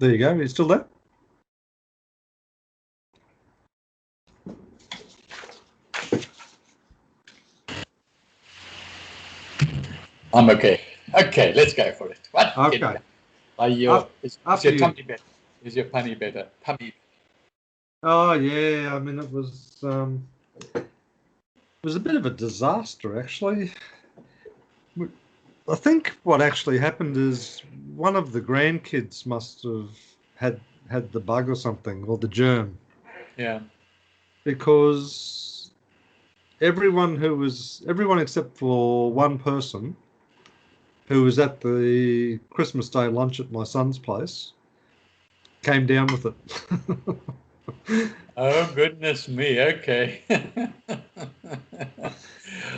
There you go. Are you still there? I'm okay. Okay, let's go for it. What? Okay. Is your tummy better? Is your tummy better? Oh yeah. I mean, it was a bit of a disaster, actually. I think what actually happened is one of the grandkids must have had the bug or something, or the germ. Yeah. Because everyone except for one person who was at the Christmas Day lunch at my son's place came down with it. Oh, goodness me. Okay.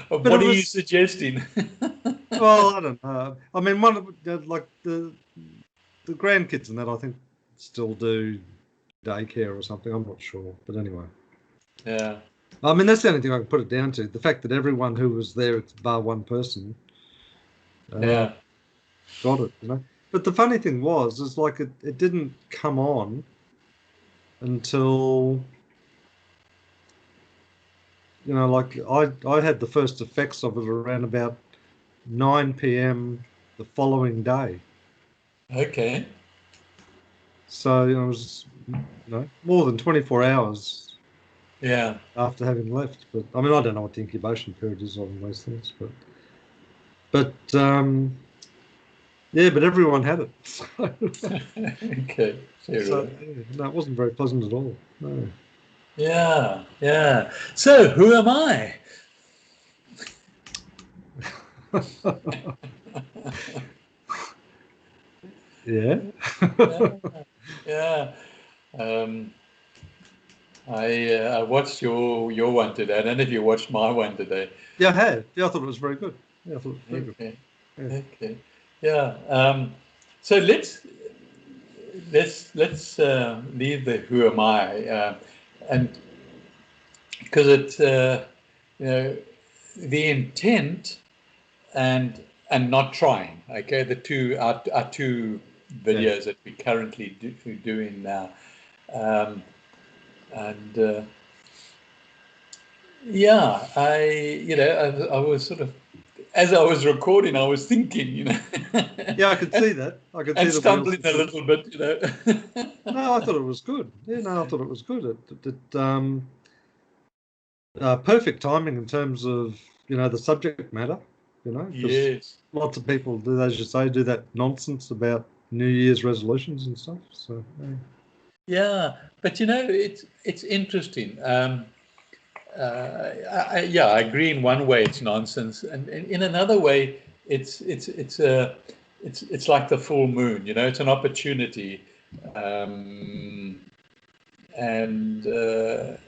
What are you suggesting? Well, I don't know. I mean, one of like the grandkids and that, I think, still do daycare or something. I'm not sure, but anyway. Yeah. I mean, that's the only thing I can put it down to. The fact that everyone who was there, bar one person, Yeah. got it. But the funny thing is like it didn't come on until, like I had the first effects of it around about 9 p.m. the following day. Okay. So it was more than 24 hours. Yeah. After having left, but I mean, I don't know what the incubation period is on those things, but yeah, but everyone had it. Okay. So no, it wasn't very pleasant at all. No. Yeah, yeah. So who am I? Yeah. Yeah. I watched your one today. I don't know if you watched my one today. Yeah, I had. Yeah, I thought it was very good. Yeah, I thought it was very good. Yeah. Okay. Yeah. So let's leave the who am I, and because it's the intent and not trying. Okay, the two are two videos that we're currently doing now, and yeah, I was sort of, as I was recording, I was thinking, Yeah, I could see that. I could see the stumbling a little bit, No, I thought it was good. Yeah, no, I thought it was good. Perfect timing in terms of the subject matter. Yes. Lots of people do, as you say, do that nonsense about New Year's resolutions and stuff. So yeah, but it's interesting. I agree. In one way, it's nonsense, and in another way, it's like the full moon. It's an opportunity, and to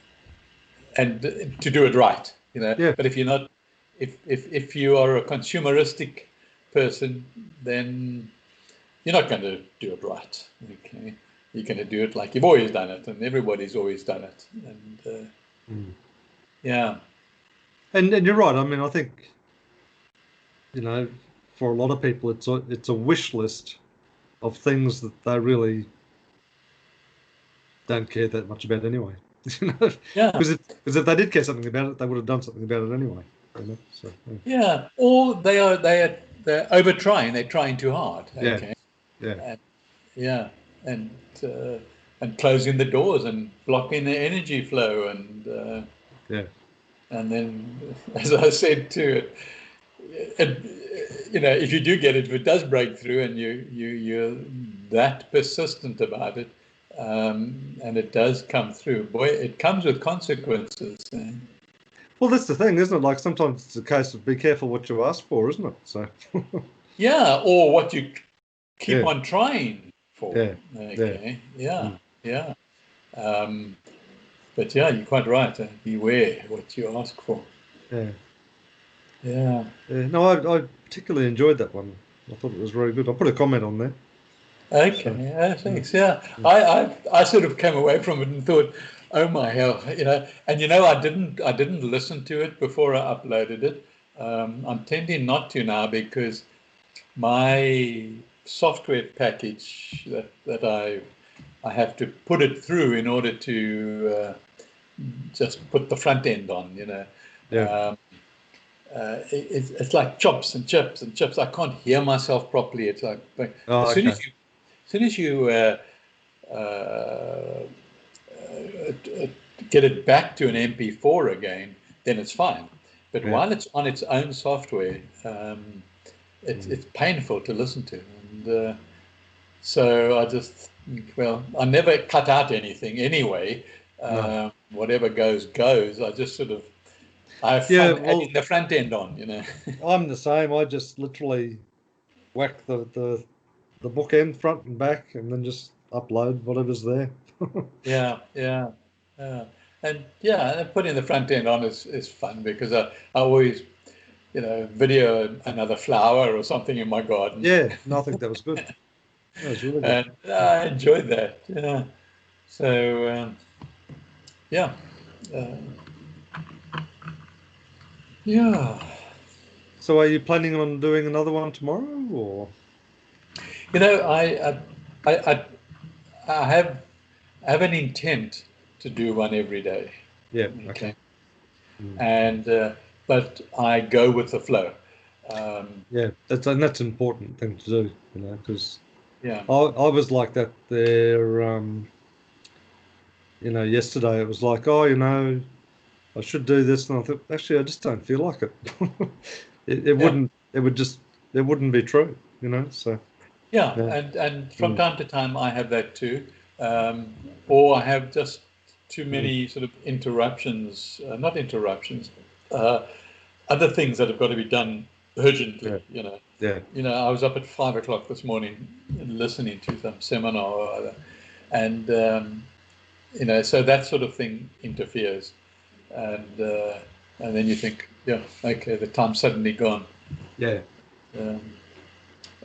do it right. Yeah. But if you're not, if you are a consumeristic person, then you're not going to do it right. Okay, you're going to do it like you've always done it, and everybody's always done it, and yeah. And you're right. I mean, I think for a lot of people, it's a wish list of things that they really don't care that much about anyway. Yeah. Because if they did care something about it, they would have done something about it anyway. So, yeah. Or they're over trying. They're trying too hard. Okay. Yeah. And closing the doors and blocking the energy flow and and then, as I said too, if you do get it, if it does break through, and you're that persistent about it, and it does come through, boy, it comes with consequences. Well, that's the thing, isn't it? Like sometimes it's a case of be careful what you ask for, isn't it? So. Yeah, or what you keep on trying for. Yeah. Okay. Yeah. But yeah, you're quite right. Beware what you ask for. Yeah. No, I particularly enjoyed that one. I thought it was very good. I'll put a comment on there. Okay. Thanks. Yeah. I sort of came away from it and thought, oh my hell, and I didn't listen to it before I uploaded it. I'm tending not to now because my software package that I have to put it through in order to just put the front end on, you know. Yeah. It's like chops and chips and chips. I can't hear myself properly. It's like Oh, as soon okay. as you get it back to an MP4 again, then it's fine. But Yeah. while it's on its own software, it's painful to listen to. And so I just, well, I never cut out anything anyway. No. Whatever goes, goes. I just sort of, I have Yeah, fun well, adding the front end on, you know. I'm the same. I just literally whack the bookend front and back, and then just upload whatever's there. Yeah, yeah, yeah. And yeah, and putting the front end on is fun because I always, you know, video another flower or something in my garden. Yeah, no, I think that was good. That was really good. And I enjoyed that. Yeah. So yeah, yeah. So, are you planning on doing another one tomorrow, or? You know, I have an intent to do one every day. Yeah. Okay. Okay. Mm. And but I go with the flow. Yeah, that's an important thing to do, you know, because Yeah. I was like that there. You know, yesterday it was like, oh, you know, I should do this, and I thought, actually, I just don't feel like it. It Yeah. wouldn't. It would just. It wouldn't be true, you know. So Yeah, yeah. and from Mm. time to time I have that too, or I have just too Mm. many sort of interruptions, not interruptions, uh, other things that have got to be done urgently. Yeah. Yeah. I was up at 5 o'clock this morning listening to some seminar or other, and so that sort of thing interferes, and and then you think, yeah, okay, the time's suddenly gone. Yeah. Um,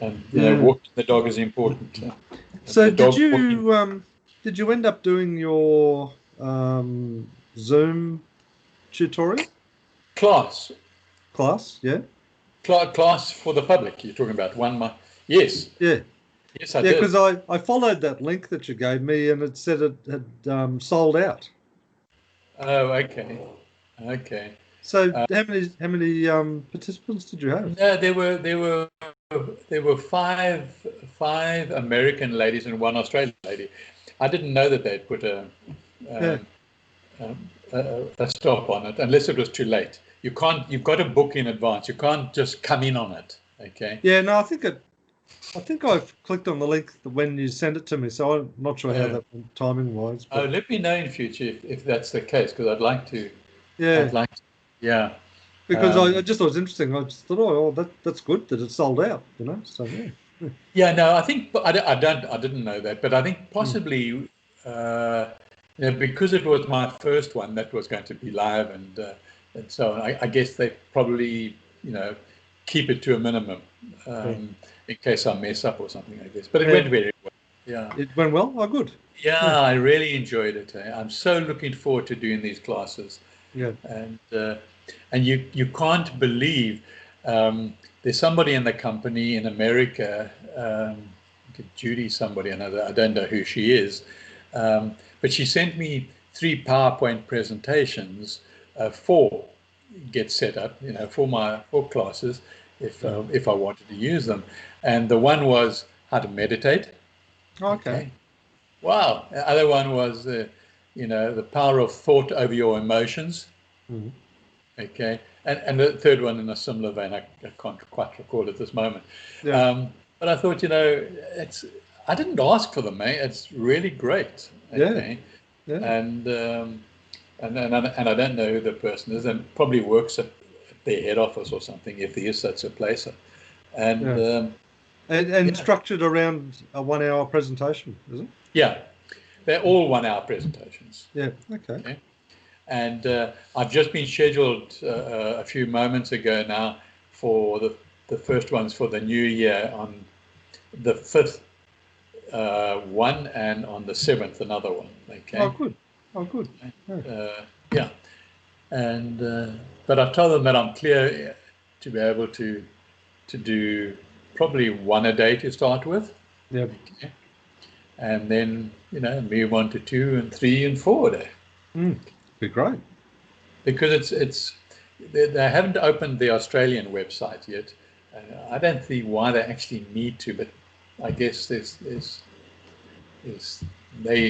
and Yeah. walking the dog is important. So The dog walking did you end up doing your Zoom tutorial class class? Yeah. class for the public. You're talking about one month? Yes, Yeah. yes, I Yeah, did. because I followed that link that you gave me, and it said it had sold out. Oh, okay, okay. So how many participants did you have? No, there were five American ladies and one Australian lady. I didn't know that they'd put Yeah. um, a stop on it unless it was too late. You can't. You've got to book in advance. You can't just come in on it. Okay. Yeah, no, I think I've clicked on the link when you sent it to me, so I'm not sure how Uh, that went timing wise, oh, but let me know in future if that's the case because I'd like to. yeah, I'd like to. Yeah. because I just thought it was interesting. I just thought, oh, that's good that it sold out, you know. So yeah. Yeah, no, I think I didn't know that, but I think Mm. possibly because it was my first one that was going to be live and so on. I guess they probably keep it to a minimum Yeah. in case I mess up or something. I guess, but it Yeah. went very well. Yeah, It went well. Oh, good. Yeah. yeah, I really enjoyed it. I'm so looking forward to doing these classes. Yeah. And you can't believe there's somebody in the company in America, Judy somebody another, I don't know who she is, but she sent me 3 PowerPoint presentations for get set up, for classes if I wanted to use them, and the one was how to meditate. Okay. Okay, wow. The other one was the power of thought over your emotions. Mm. Okay, and the third one in a similar vein, I can't quite recall at this moment. Yeah. But I thought, I didn't ask for them, eh? It's really great. Yeah. Okay, Yeah. and I don't know who the person is, and probably works at their head office or something, if there is such a place. And Yeah. And yeah, structured around a 1 hour presentation, is it? yeah, they're all 1 hour presentations. Yeah. Okay. Okay. And I've just been scheduled a few moments ago now for the first ones for the new year on the 5th one and on the 7th another one. Oh, Okay. good. Oh, good. Yeah. Yeah. And but I've told them that I'm clear to be able to do probably one a day to start with. Yeah. Okay. And then, move on to 2 and 3 and 4 a day. Be great. Because they haven't opened the Australian website yet. I don't see why they actually need to, but I guess they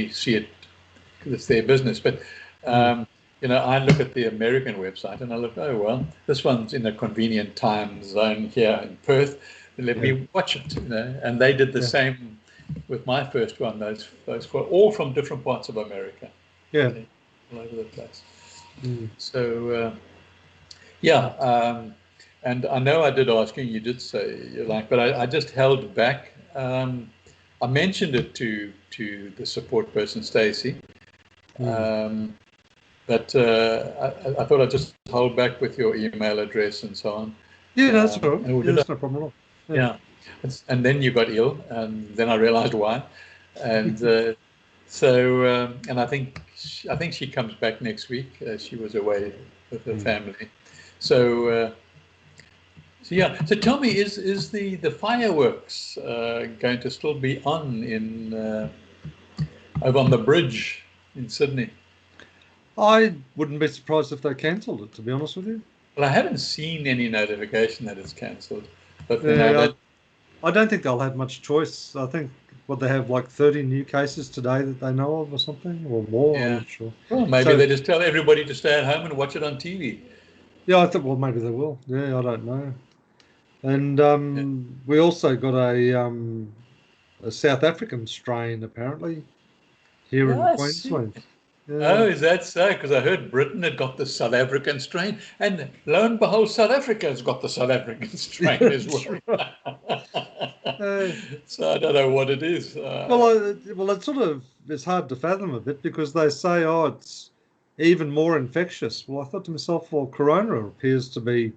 see it because it's their business. But I look at the American website and I look, oh well, this one's in a convenient time zone here in Perth. Let me watch it. And they did the same with my first one. Those were all from different parts of America. Yeah. All over the place. So and I know I did ask you, you did say you like, but I just held back. I mentioned it to the support person, Stacey, but I thought I'd just hold back with your email address and so on. Yeah, that's all right. That's no problem at all. Yeah. And then you got ill, and then I realized why. And and I think she comes back next week. She was away with her family. So so tell me, is the fireworks going to still be on in over on the bridge in Sydney? I wouldn't be surprised if they cancelled it, to be honest with you. Well, I haven't seen any notification that it's cancelled. But I don't think they'll have much choice. I think they have like 30 new cases today that they know of or something, or more. I'm not sure. Well, maybe they just tell everybody to stay at home and watch it on TV. Yeah, I thought, well, maybe they will. Yeah, I don't know. And we also got a South African strain apparently here in Queensland. Yeah. Oh, is that so? Because I heard Britain had got the South African strain, and lo and behold, South Africa has got the South African strain as well. So I don't know what it is. Well, it's hard to fathom a bit because they say, oh, it's even more infectious. Well, I thought to myself, well, corona appears to be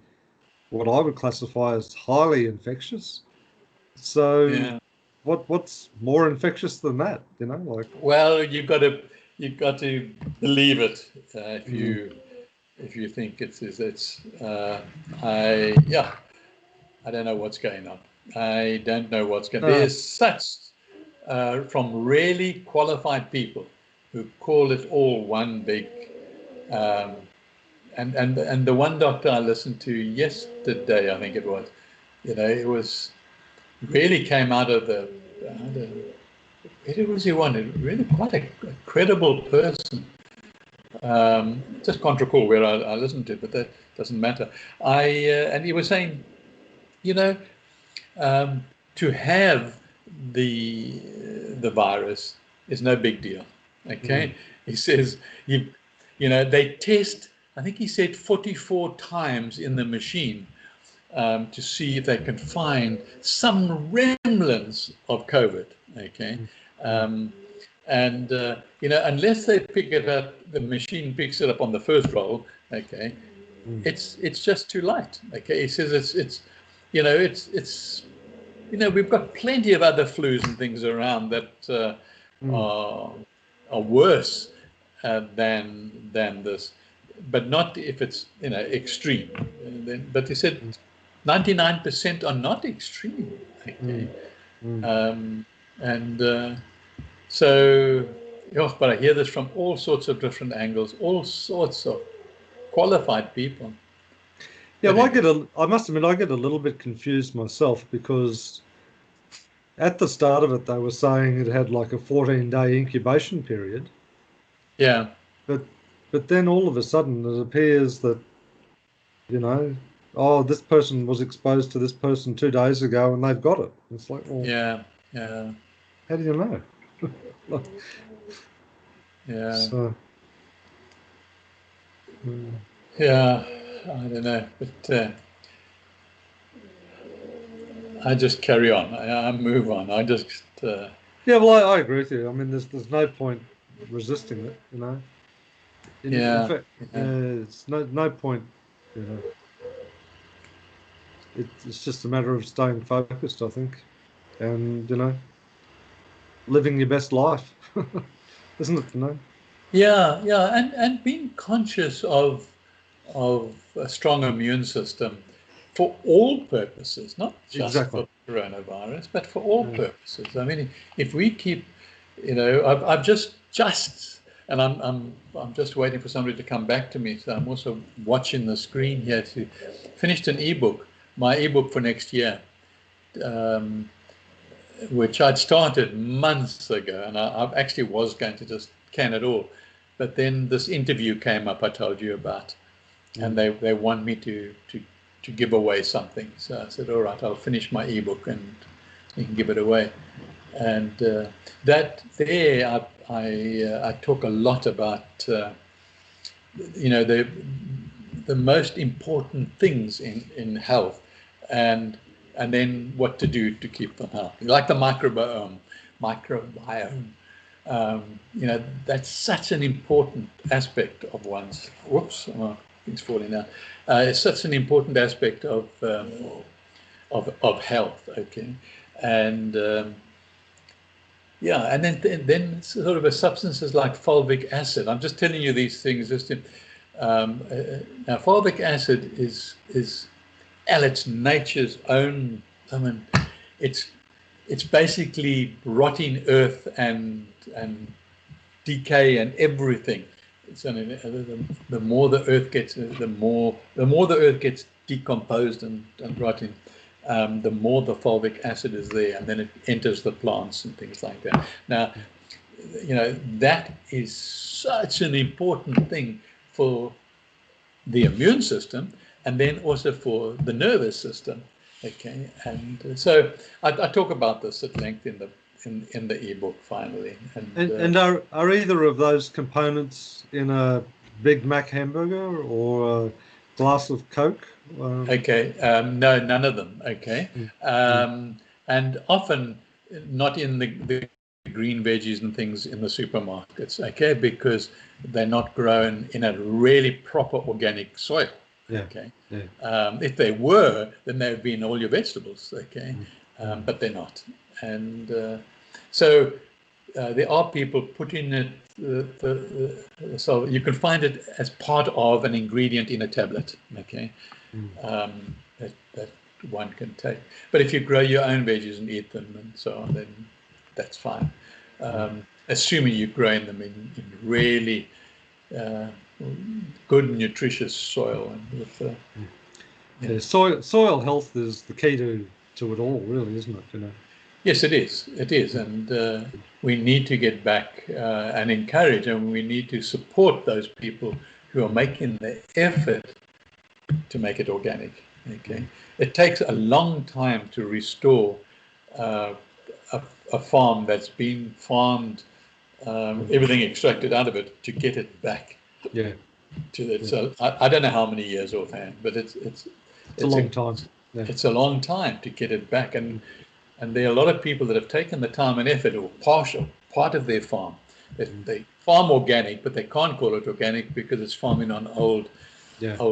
what I would classify as highly infectious. So what's more infectious than that? Well, you've got to believe it if you think it's I don't know what's going on. I don't know what's going on. There's such from really qualified people who call it all one big and the one doctor I listened to yesterday, I think it was, it was really came out of the where was he one? Really quite a credible person. Just can't recall where I listened to, but that doesn't matter. And he was saying, to have the virus is no big deal. Okay, he says they test. I think he said 44 times in the machine to see if they can find some remnants of COVID. Okay. Unless they pick it up, the machine picks it up on the first roll. Okay, it's just too late. Okay, he says it's we've got plenty of other flus and things around that are worse than this, but not if it's extreme. But he said 99% are not extreme. Okay. So, but I hear this from all sorts of different angles, all sorts of qualified people. Yeah, well, I must admit, I get a little bit confused myself because at the start of it, they were saying it had like a 14-day incubation period. Yeah. But then all of a sudden it appears that, this person was exposed to this person 2 days ago and they've got it. It's like, well, yeah. How do you know? So, yeah, I don't know, but I just carry on. I move on. I just. Yeah, well, I agree with you. I mean, there's no point resisting it, In fact, it's no point. It's just a matter of staying focused, I think, and living your best life, isn't it? Yeah, and being conscious of a strong immune system for all purposes, not just coronavirus, but for all purposes. I mean, if we keep, I've just and I'm just waiting for somebody to come back to me. So I'm also watching the screen here to finished an ebook, my ebook for next year, which I'd started months ago, and I actually was going to just can it all, but then this interview came up I told you about, and they want me to give away something. So I said, all right, I'll finish my ebook and you can give it away. And that there, I talk a lot about, the most important things in health, and then what to do to keep them healthy, like the microbiome. That's such an important aspect of one's. Whoops, things falling down. It's such an important aspect of health. Okay, and and then sort of substances like fulvic acid. I'm just telling you these things just to. Now, fulvic acid is its nature's own. I mean, it's basically rotting earth and decay and everything. So the more the earth gets, the more the earth gets decomposed and rotting, the more the fulvic acid is there, and then it enters the plants and things like that. Now, that is such an important thing for the immune system, and then also for the nervous system. Okay, and so I talk about this at length in the ebook finally. And are either of those components in a Big Mac hamburger or a glass of Coke? Okay, no, none of them. Okay, and often not in the green veggies and things in the supermarkets. Okay, because they're not grown in a really proper organic soil. Yeah. Okay. Yeah. If they were, then they would be in all your vegetables. Okay, but they're not, and so there are people putting it. So you can find it as part of an ingredient in a tablet. Okay, that one can take. But if you grow your own veggies and eat them and so on, then that's fine. Assuming you're growing them in really good nutritious soil and with soil health is the key to it all, really, isn't it? Yes, it is. It is, and we need to get back and encourage, and we need to support those people who are making the effort to make it organic. Okay, it takes a long time to restore a farm that's been farmed, everything extracted out of it, to get it back. Yeah. So I don't know how many years offhand, but it's a long time. Yeah. It's a long time to get it back, and there are a lot of people that have taken the time and effort, or part of their farm. They farm organic, but they can't call it organic because it's farming on old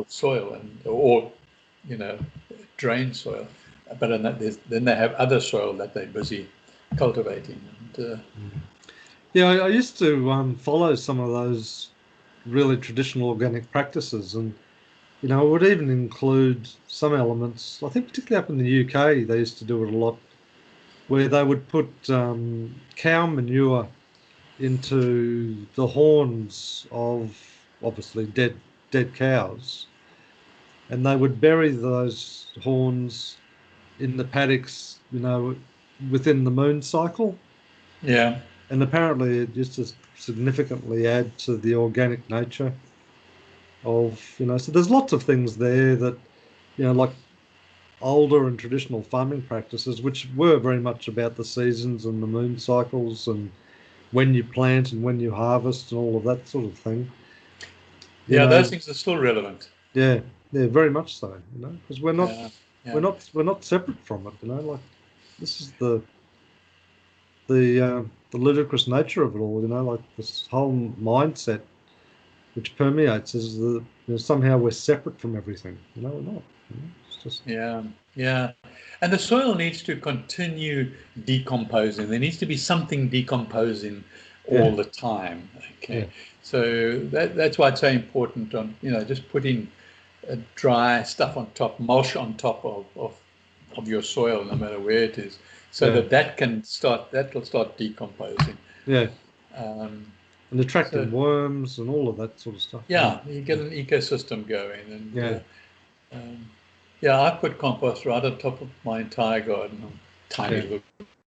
soil or drained soil. But then they have other soil that they're busy cultivating. And, I used to follow some of those really traditional organic practices, and it would even include some elements. I think particularly up in the UK, they used to do it a lot, where they would put cow manure into the horns of obviously dead cows, and they would bury those horns in the paddocks, within the moon cycle. Yeah. And apparently it used to significantly add to the organic nature of, so there's lots of things there that, like older and traditional farming practices, which were very much about the seasons and the moon cycles and when you plant and when you harvest and all of that sort of thing. Those things are still relevant. Yeah, very much so, because we're not separate from it, like this is the ludicrous nature of it all, like this whole mindset which permeates is that somehow we're separate from everything. We're not. It's just and the soil needs to continue decomposing. There needs to be something decomposing all the time. Okay, so that's why it's so important on just putting dry stuff on top, mulch on top of of your soil, no matter where it is, so that will start decomposing. Yeah. Um, And attracting so, worms and all of that sort of stuff. yeah, you get an ecosystem going, and Yeah. yeah, I put compost right on top of my entire garden, tiny little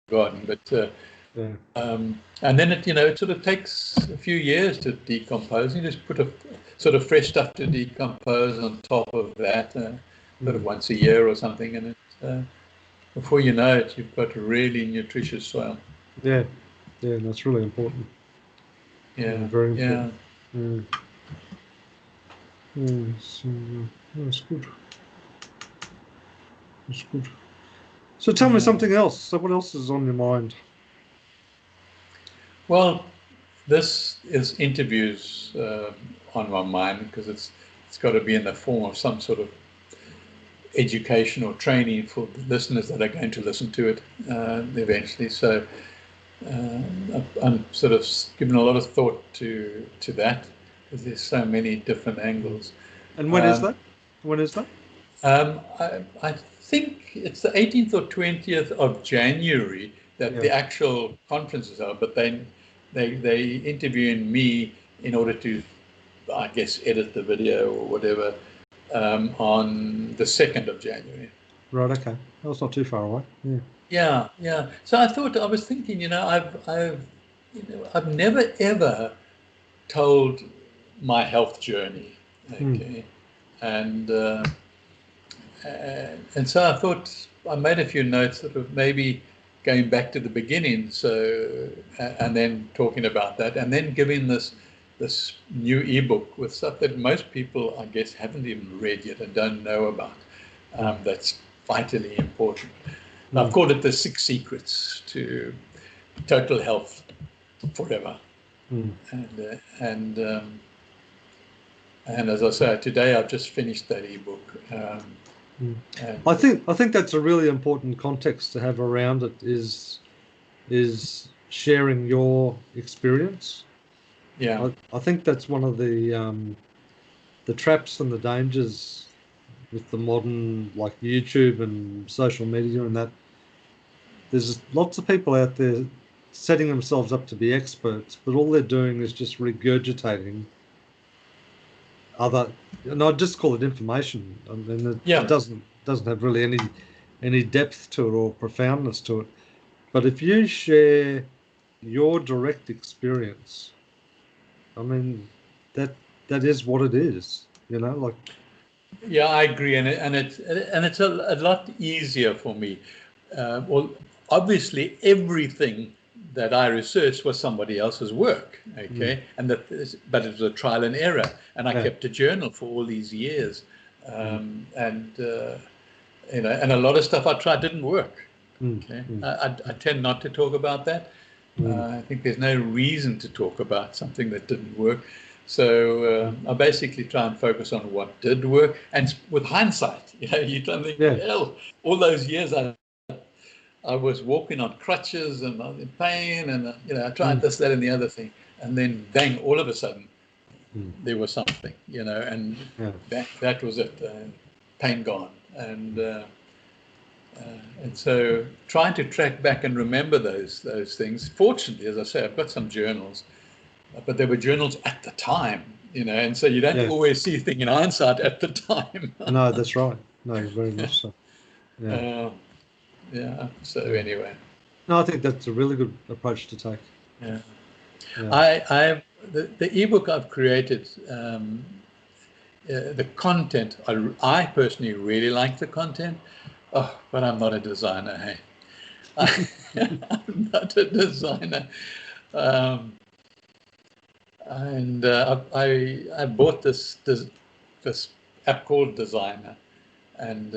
garden, but and then it sort of takes a few years to decompose. You just put a sort of fresh stuff to decompose on top of that, sort of once a year or something, and before you know it, you've got really nutritious soil. Yeah. Yeah, that's really important. Yeah, very important. So, that's good. That's good. So tell me something else. So what else is on your mind? Well, this is interviews on my mind, because it's got to be in the form of some sort of education or training for the listeners that are going to listen to it eventually. So I'm sort of given a lot of thought to that, because there's so many different angles. And when is that? When is that? I think it's the 18th or 20th of January that the actual conferences are, but they interviewing me in order to, I guess, edit the video or whatever on the 2nd of January. Right. Okay. That's not too far away. Yeah. So I was thinking, I've never ever told my health journey, okay, and so I thought I made a few notes that of maybe going back to the beginning, so and then talking about that, and then giving this new ebook with stuff that most people, I guess, haven't even read yet and don't know about. That's vitally important. I've called it the 6 secrets to total health forever. And as I say, today I've just finished that ebook. I think that's a really important context to have around it, is sharing your experience. Yeah. I think that's one of the traps and the dangers with the modern, like, YouTube and social media, and that there's lots of people out there setting themselves up to be experts, but all they're doing is just regurgitating other, and I just call it information. I mean, it doesn't have really any depth to it or profoundness to it. But if you share your direct experience, I mean, that is what it is, like. Yeah, I agree, and it's a lot easier for me. Well, obviously, everything that I researched was somebody else's work, okay, but it was a trial and error, and I kept a journal for all these years, and a lot of stuff I tried didn't work. Okay, I tend not to talk about that. I think there's no reason to talk about something that didn't work. So I basically try and focus on what did work, and with hindsight, you don't think, hell, all those years I was walking on crutches and I was in pain, and I tried this, that, and the other thing, and then bang, all of a sudden there was something, and that was it, pain gone, and so trying to track back and remember those things. Fortunately, as I say, I've got some journals, but they were journals at the time, and so you don't always see things in hindsight at the time. No, that's right. No, very much so. So anyway. No, I think that's a really good approach to take. Yeah. The ebook I've created, the content, I personally really like the content. Oh, but I'm not a designer, hey. I'm not a designer. And I bought this app called Designer, and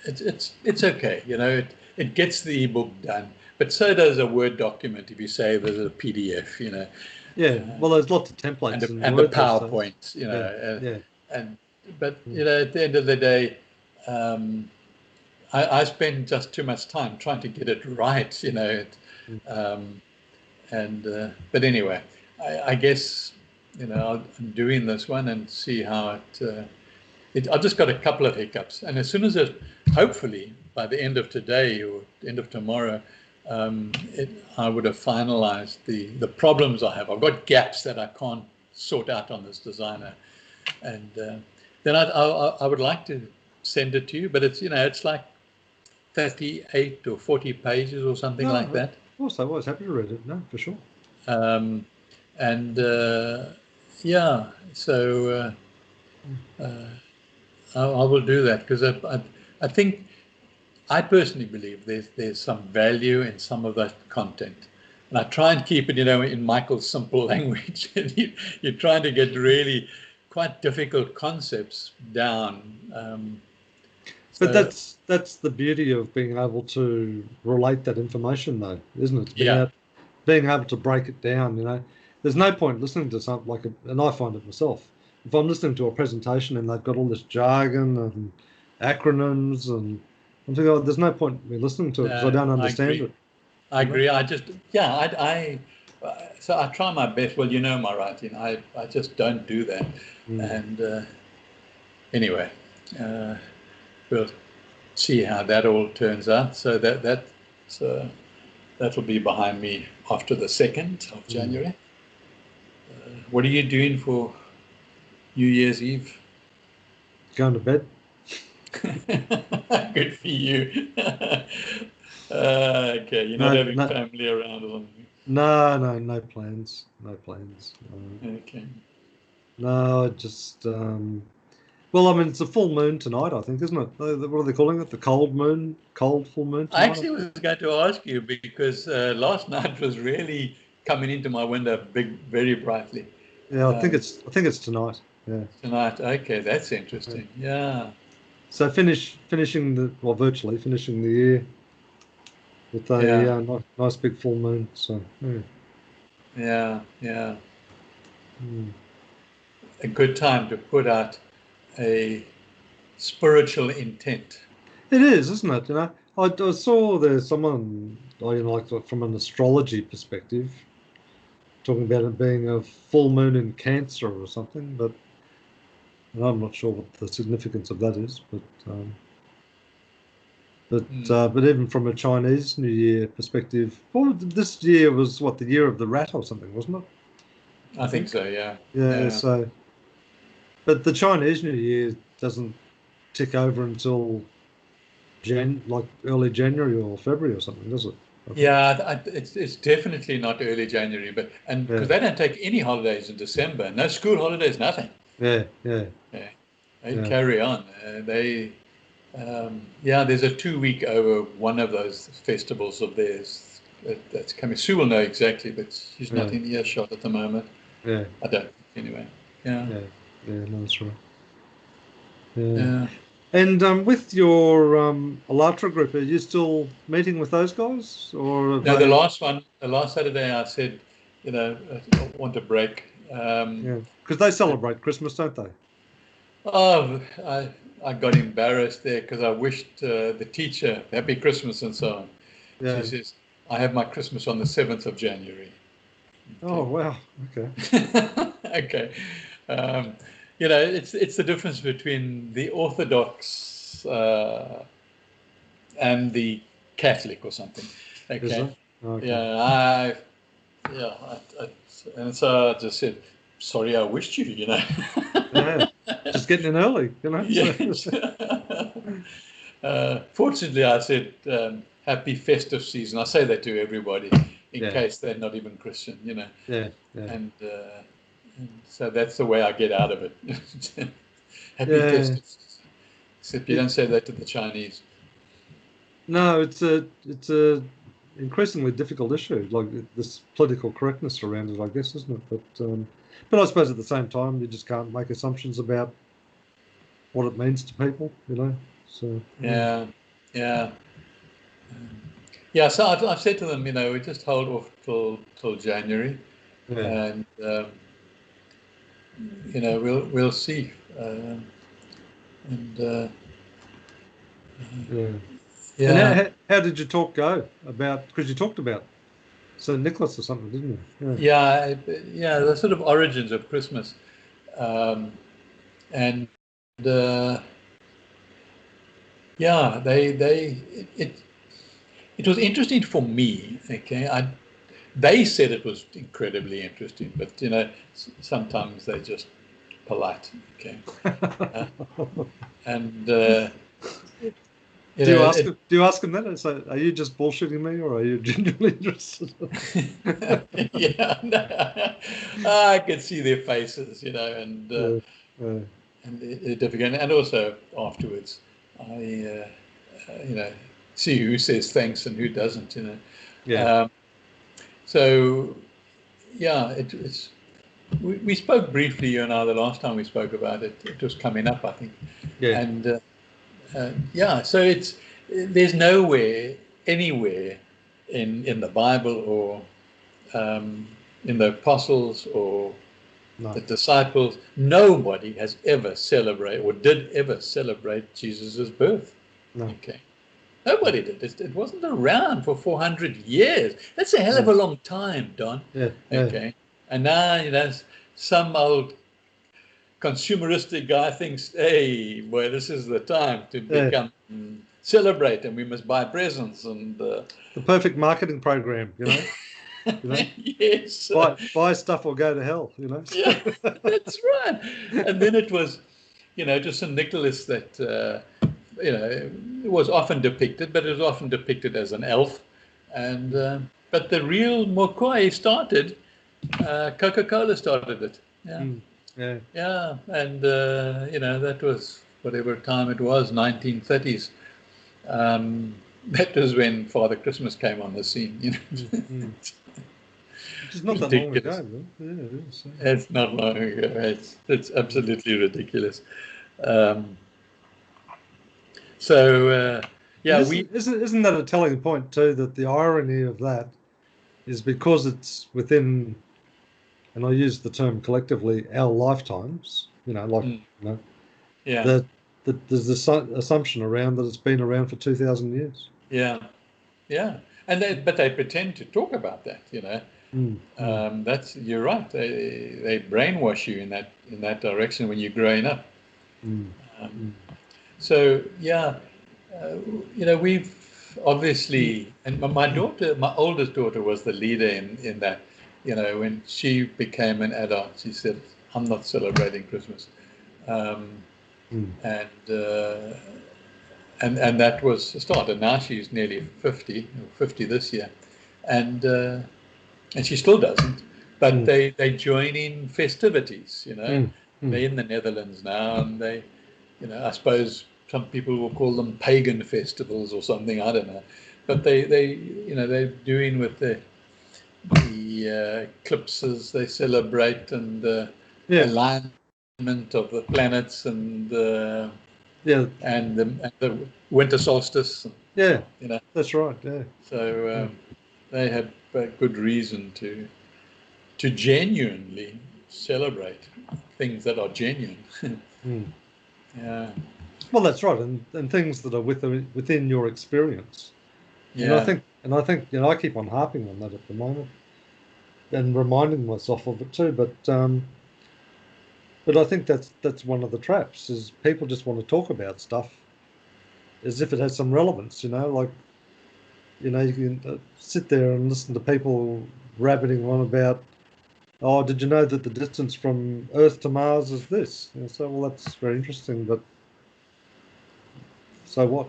it's okay. It gets the ebook done, but so does a Word document if you save it as a PDF. Yeah, well, there's lots of templates and the PowerPoint. But at the end of the day, I spend just too much time trying to get it right. But anyway, I guess I'm doing this one and see how it I've just got a couple of hiccups, and as soon as hopefully by the end of today or end of tomorrow, I would have finalized the problems I have. I've got gaps that I can't sort out on this designer, and then I would like to send it to you, but it's like 38 or 40 pages or something like that. Also, I was happy to read it. No, for sure. And yeah, so I will do that, because I think, I personally believe there's some value in some of that content, and I try and keep it, in Michael's simple language. You're trying to get really quite difficult concepts down. But that's the beauty of being able to relate that information, though, isn't it? Being able to break it down. There's no point listening to something and I find it myself. If I'm listening to a presentation and they've got all this jargon and acronyms, and I'm thinking, there's no point in me listening to it because I don't understand it. I agree. So I try my best. Well, my writing. I just don't do that. And anyway, we'll see how that all turns out. So that'll be behind me after the 2nd of January. What are you doing for New Year's Eve? Going to bed. Good for you. Okay, you're not having family around or something? No plans. No plans. Okay. No, I just it's a full moon tonight, I think, isn't it? What are they calling it? The cold full moon tonight? I actually was going to ask you, because last night was really coming into my window very brightly. Yeah, I think it's tonight. Yeah. Tonight. Okay, that's interesting. Yeah. So virtually finishing the year with a nice big full moon. So yeah. A good time to put out a spiritual intent. It is, isn't it? I saw there's someone, from an astrology perspective, talking about it being a full moon in Cancer or something, but I'm not sure what the significance of that is. But even from a Chinese New Year perspective, this year was the year of the rat or something, wasn't it? I think so. Yeah. Yeah. So, but the Chinese New Year doesn't tick over until early January or February or something, does it? Yeah, it's definitely not early January, because they don't take any holidays in December. No school holidays, nothing. Yeah. They carry on. There's a 2-week over one of those festivals of theirs that's coming. Sue will know exactly, but she's not in earshot at the moment. Yeah. I don't. Anyway. Yeah. No, that's right. Yeah. And with your Alatra group, are you still meeting with those guys? Or no, the last Saturday, I said, I want a break. Because they celebrate Christmas, don't they? Oh, I got embarrassed there because I wished the teacher Happy Christmas and so on. Yeah. She says, I have my Christmas on the 7th of January. Okay. Oh, wow. Okay. Okay. It's the difference between the Orthodox and the Catholic or something. Okay. Okay. And so I just said, sorry, I wished you, Yeah. Just getting in early, Yes. Fortunately, I said, happy festive season. I say that to everybody in case they're not even Christian, Yeah. And so that's the way I get out of it. Happy festive season. Except you don't say that to the Chinese. No, it's a increasingly difficult issue, like this political correctness around it, I guess, isn't it? But I suppose at the same time, you just can't make assumptions about what it means to people, So yeah. So I've said to them, we just hold off till January, and we'll see. And how did your talk go about? Because you talked about St. Nicholas or something, didn't you? Yeah, the sort of origins of Christmas, and uh, yeah, it was interesting for me. Okay, they said it was incredibly interesting, but sometimes they're just polite. Okay, uh, and you Do know, you ask him? Do you ask him that? And say, "Are you just bullshitting me, or are you genuinely interested?" yeah, no, I could see their faces, and Yeah, yeah, the difficult, and also afterwards, I see who says thanks and who doesn't. yeah, Um, so yeah, it's we spoke briefly, you and I, the last time we spoke about it. It was coming up, I think, yeah. and yeah. So there's nowhere, anywhere in the Bible or in the apostles or the No, disciples, nobody has ever celebrated or did ever celebrate Jesus's birth. no, Okay. Nobody did. It wasn't around for 400 years. That's a hell of no. a long time, Don. Yeah, yeah, Okay. And now, some old consumeristic guy thinks, hey, boy, this is the time to yeah. become celebrate, and we must buy presents and The perfect marketing program, You know, yes, buy stuff or go to hell. yeah, that's right. And then it was, to St. Nicholas that it was often depicted, but it was often depicted as an elf. And but the real Mokoi started. Coca-Cola started it. Yeah. Mm, yeah, Yeah, and that was whatever time it was, 1930s. That was when Father Christmas came on the scene. mm, mm. Which is not that long Ridiculous. ago, man. Yeah, it is. Yeah. It's not long ago. It's absolutely ridiculous. Um, so And yeah, we isn't that a telling point too? That the irony of that is because it's within, and I use the term collectively, our lifetimes. mm, You know yeah, that there's this assumption around that it's been around for 2,000 years. yeah, yeah, and but they pretend to talk about that. Mm, mm, That's you're right. They brainwash you in that direction when you're growing up. mm, Um, mm, so yeah, uh, we've obviously, and my oldest daughter was the leader in that. When she became an adult, she said, "I'm not celebrating Christmas," um, mm. and and that was the start. And now she's nearly 50 this year, and she still doesn't. But Mm, they join in festivities. mm, They're mm. in the Netherlands now, and they, I suppose some people will call them pagan festivals or something. I don't know, but they're doing with the eclipses they celebrate and the Yeah, alignment of the planets yeah, and the winter solstice. yeah. You know, That's right. Yeah, so yeah. they have good reason to genuinely celebrate things that are genuine. Mm. Yeah, Well, that's right, and things that are within your experience. And I yeah, think, and I think, I keep on harping on that at the moment and reminding myself of it too. But I think that's one of the traps is people just want to talk about stuff as if it has some relevance. Like you can sit there and listen to people rabbiting on about, oh, did you know that the distance from Earth to Mars is this? And so, well, that's very interesting, but so what?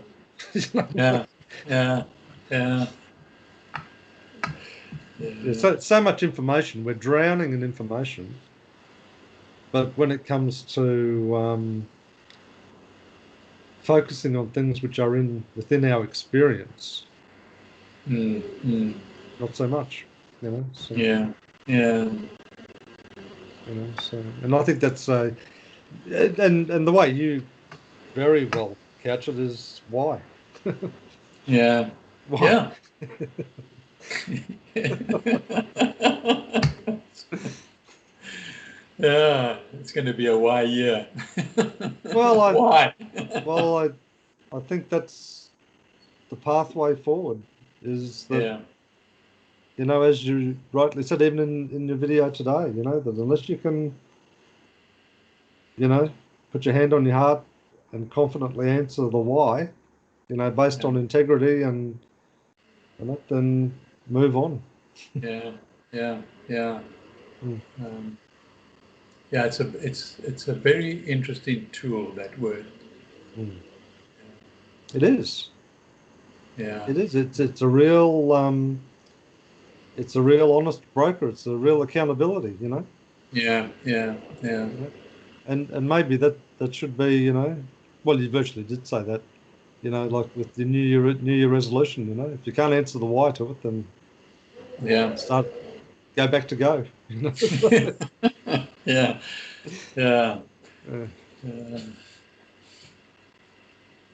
yeah, yeah, yeah, Yeah, yeah. so much information. We're drowning in information, but when it comes to focusing on things which are within our experience, Mm, mm, not so much. So yeah, yeah, and I think that's and the way you very well couch it is why. yeah, Why? yeah. Yeah, it's going to be a why year. Well, Why? well, I think that's the pathway forward. Is that Yeah, as you rightly said, even in your video today, that unless you can, you know, put your hand on your heart and confidently answer the why, based on integrity and then move on. Yeah, yeah, yeah. Mm. Yeah, it's a very interesting tool, that word. Mm. It is. Yeah, It is. It's a real honest broker. It's a real accountability. yeah, yeah, yeah. And maybe that should be, well, you virtually did say that, like with the New Year resolution. If you can't answer the why to it, then Yeah. go back to go. Yeah, yeah. Uh,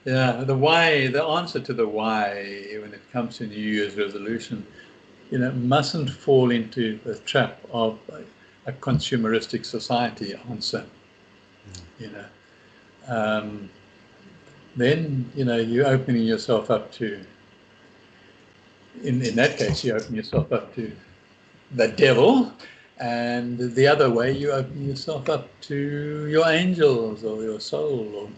Yeah, the why, the answer to the why when it comes to New Year's resolution, mustn't fall into the trap of a consumeristic society answer. You know, then you're opening yourself up to. In that case, you open yourself up to the devil, and the other way, you open yourself up to your angels or your soul. Or,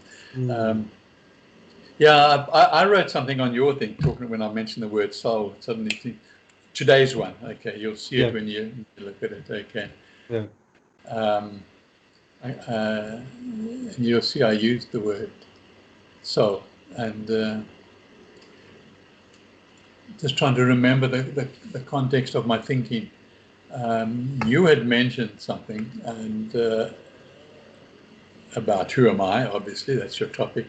yeah, I wrote something on your thing talking when I mentioned the word soul. Suddenly, today's one. Okay, you'll see it when you look at it. Okay. yeah. And you'll see I used the word soul, and just trying to remember the context of my thinking. You had mentioned something and about who am I? Obviously, that's your topic,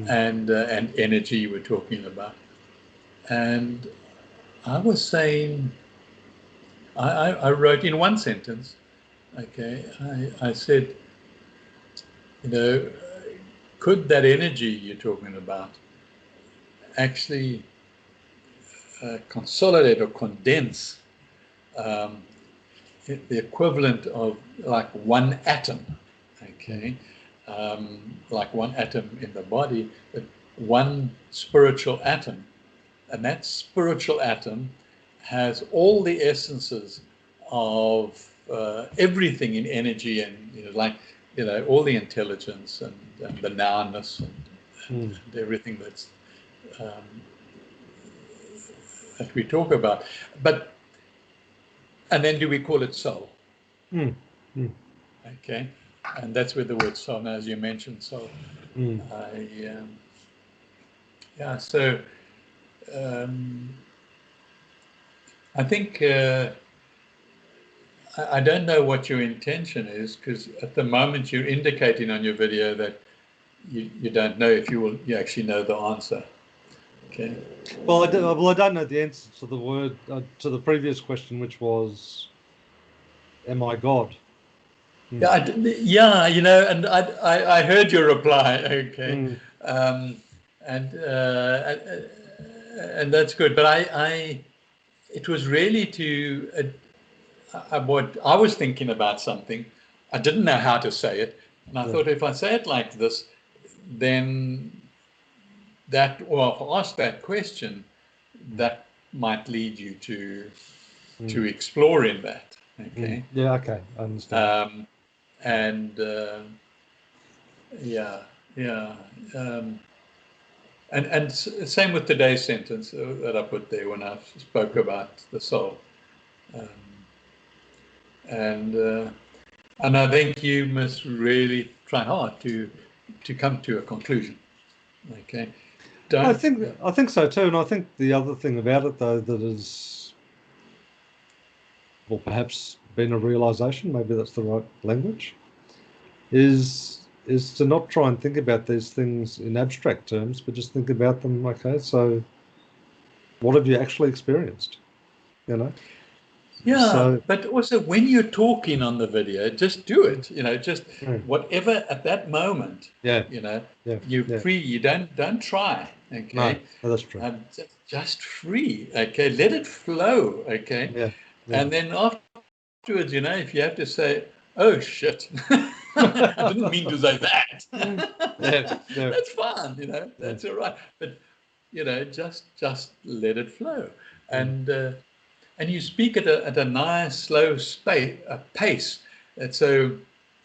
and energy you were talking about. And I was saying, I wrote in one sentence. Okay, I said, could that energy you're talking about actually consolidate or condense um, the equivalent of like one atom, okay, like one atom in the body, but one spiritual atom, and that spiritual atom has all the essences of everything in energy, and all the intelligence and the nowness and everything um, that we talk about, and then do we call it soul? Okay, and that's where the word soul, now, as you mentioned, soul. Yeah, so I think I don't know what your intention is, because at the moment you're indicating on your video that you don't know if you actually know the answer. Okay. Well, I don't know the answer to the word to the previous question, which was, "Am I God?" Yeah, and I heard your reply. Okay, and that's good. But it was really what I was thinking about something. I didn't know how to say it, and I thought if I say it like this, then if I ask that question, that might lead you to exploring that. Okay. Yeah. Okay. I understand. And yeah, yeah. And same with today's sentence that I put there when I spoke about the soul. And I think you must really try hard to come to a conclusion. Okay. I think so too, and I think the other thing about it, though, that is, well, perhaps been a realization, maybe that's the right language, is to not try and think about these things in abstract terms, but just think about them. Okay, so what have you actually experienced? Yeah, So but also when you're talking on the video, just do it. Just whatever at that moment. yeah, You're free. You don't try. Okay. no, that's true. Just free. Okay, let it flow. Okay, Yeah. and then afterwards, if you have to say, "Oh shit," I didn't mean to say that. That's fine. That's all right. But just let it flow, and you speak at a nice slow pace, and so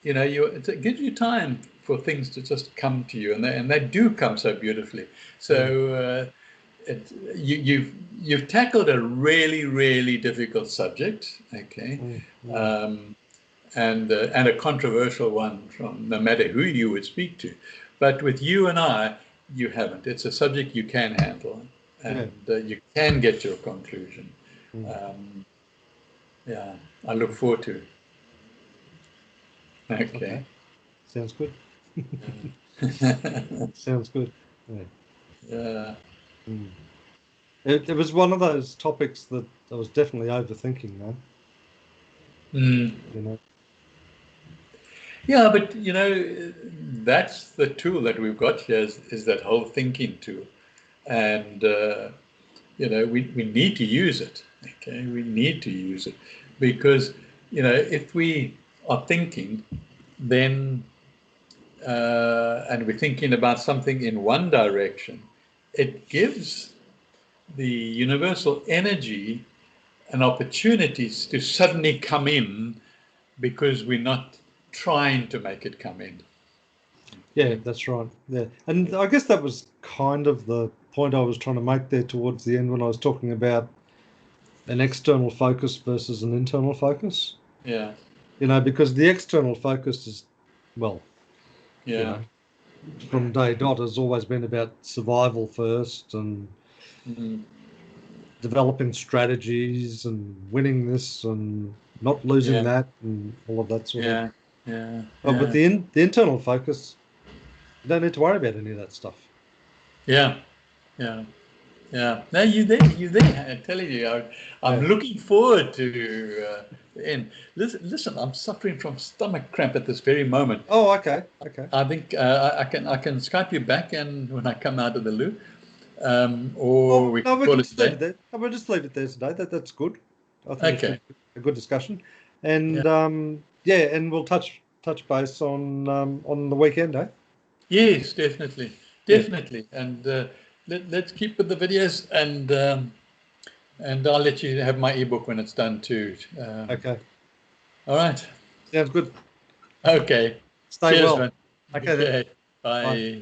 it gives you time for things to just come to you, and they do come so beautifully. So you've tackled a really, really difficult subject, okay, and a controversial one from no matter who you would speak to. But with you and I, you haven't. It's a subject you can handle, and you can get to a conclusion. Yeah, I look forward to it. Okay. Sounds good. Sounds good. Yeah. It was one of those topics that I was definitely overthinking, though. You know. Yeah, but you know, that's the tool that we've got here is that whole thinking tool, and you know, we need to use it. Okay, we need to use it because you know, if we are thinking, then and we're thinking about something in one direction, it gives the universal energy an opportunity to suddenly come in because we're not trying to make it come in. Yeah, that's right. Yeah, and I guess that was kind of the point I was trying to make there towards the end when I was talking about an external focus versus an internal focus. Yeah. You know, because the external focus is, well, Yeah. you know, from day dot has always been about survival first and developing strategies and winning this and not losing that and all of that sort of. Yeah. But with the internal focus, you don't need to worry about any of that stuff. Yeah. No, you there. I'm telling you, I'm looking forward to the end. Listen, I'm suffering from stomach cramp at this very moment. Oh, okay. I think I can Skype you back, and when I come out of the loo, or we can call it just leave it today. there. No, we'll just leave it there today. That's good. I think it's Okay. a good discussion, and and we'll touch base on the weekend, eh? Yes, definitely, Yeah. and let's keep with the videos, and I'll let you have my ebook when it's done too. Okay. All right. Sounds good. Okay. Stay Cheers, well. man. Okay then. Okay. Bye. Bye.